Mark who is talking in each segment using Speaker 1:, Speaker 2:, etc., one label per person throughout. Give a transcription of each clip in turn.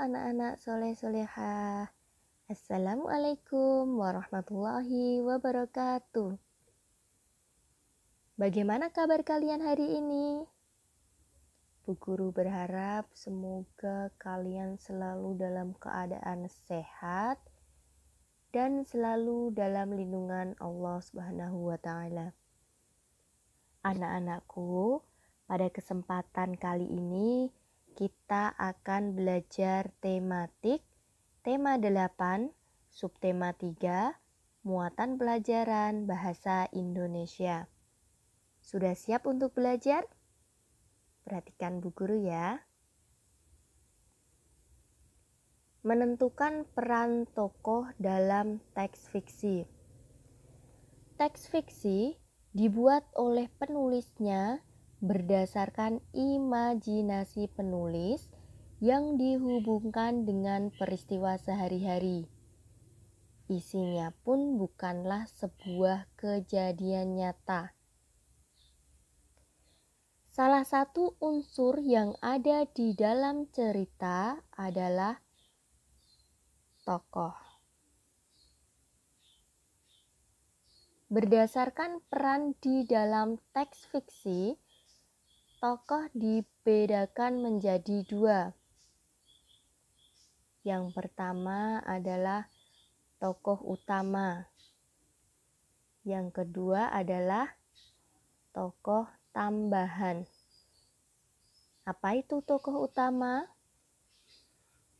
Speaker 1: anak-anak soleh-solehah. Assalamualaikum warahmatullahi wabarakatuh. Bagaimana kabar kalian hari ini? Bu Guru berharap semoga kalian selalu dalam keadaan sehat dan selalu dalam lindungan Allah Subhanahu wa Ta'ala. Anak-anakku, pada kesempatan kali ini kita akan belajar tematik tema 8, subtema 3, muatan pelajaran bahasa Indonesia. Sudah siap untuk belajar? Perhatikan Bu Guru ya. Menentukan peran tokoh dalam teks fiksi. Teks fiksi dibuat oleh penulisnya berdasarkan imajinasi penulis yang dihubungkan dengan peristiwa sehari-hari. Isinya pun bukanlah sebuah kejadian nyata. Salah satu unsur yang ada di dalam cerita adalah tokoh. Berdasarkan peran di dalam teks fiksi, tokoh dibedakan menjadi dua. Yang pertama adalah tokoh utama. Yang kedua adalah tokoh tambahan. Apa itu tokoh utama?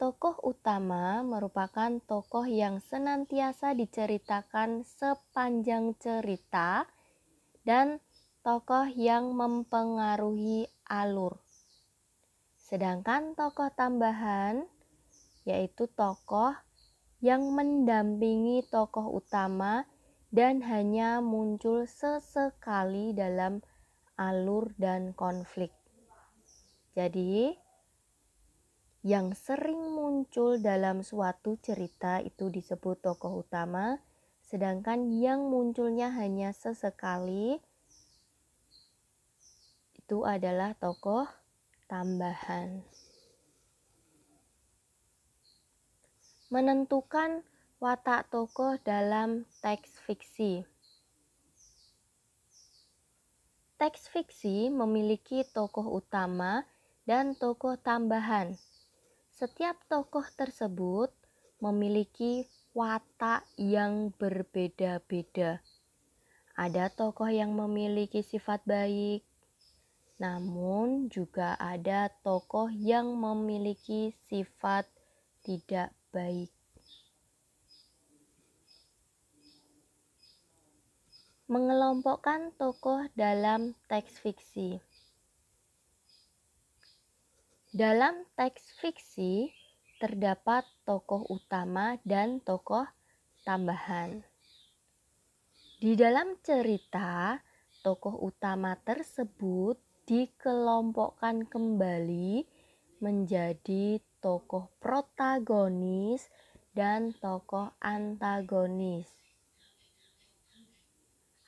Speaker 1: Tokoh utama merupakan tokoh yang senantiasa diceritakan sepanjang cerita dan tokoh yang mempengaruhi alur. Sedangkan tokoh tambahan yaitu tokoh yang mendampingi tokoh utama dan hanya muncul sesekali dalam alur dan konflik. Jadi, yang sering muncul dalam suatu cerita itu disebut tokoh utama, sedangkan yang munculnya hanya sesekali itu adalah tokoh tambahan. Menentukan watak tokoh dalam teks fiksi. Teks fiksi memiliki tokoh utama dan tokoh tambahan. Setiap tokoh tersebut memiliki watak yang berbeda-beda. Ada tokoh yang memiliki sifat baik, namun juga ada tokoh yang memiliki sifat tidak baik. Mengelompokkan tokoh dalam teks fiksi. Dalam teks fiksi terdapat tokoh utama dan tokoh tambahan. Di dalam cerita, tokoh utama tersebut dikelompokkan kembali menjadi tokoh protagonis dan tokoh antagonis.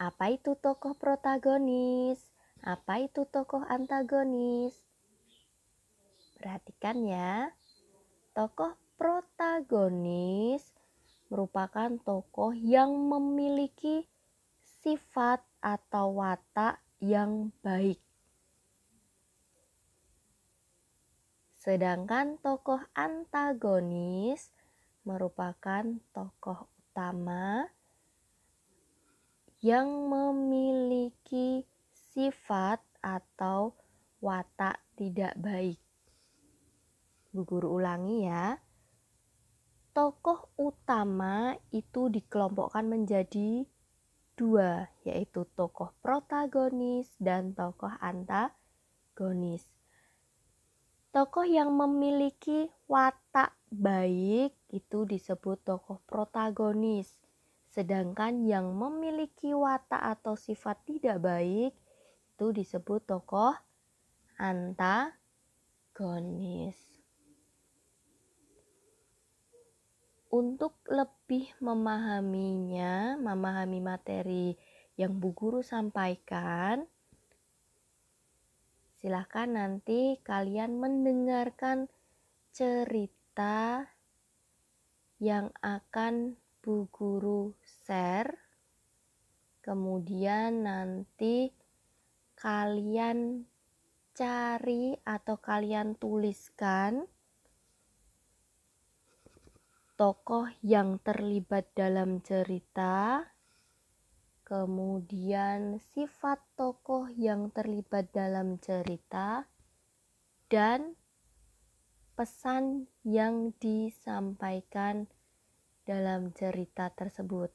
Speaker 1: Apa itu tokoh protagonis? Apa itu tokoh antagonis? Perhatikan ya. Tokoh protagonis merupakan tokoh yang memiliki sifat atau watak yang baik. Sedangkan tokoh antagonis merupakan tokoh utama yang memiliki sifat atau watak tidak baik. Bu Guru ulangi ya. Tokoh utama itu dikelompokkan menjadi dua, yaitu tokoh protagonis dan tokoh antagonis. Tokoh yang memiliki watak baik itu disebut tokoh protagonis. Sedangkan yang memiliki watak atau sifat tidak baik itu disebut tokoh antagonis. Untuk lebih memahaminya, memahami materi yang Bu Guru sampaikan, silahkan nanti kalian mendengarkan cerita cerita yang akan Bu Guru share. Kemudian nanti kalian cari atau kalian tuliskan tokoh yang terlibat dalam cerita, kemudian sifat tokoh yang terlibat dalam cerita, dan pesan yang disampaikan dalam cerita tersebut.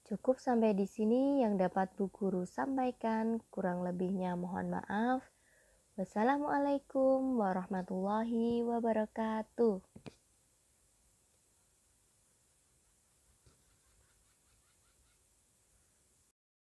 Speaker 1: Cukup sampai di sini yang dapat Bu Guru sampaikan, kurang lebihnya mohon maaf. Wassalamualaikum warahmatullahi wabarakatuh.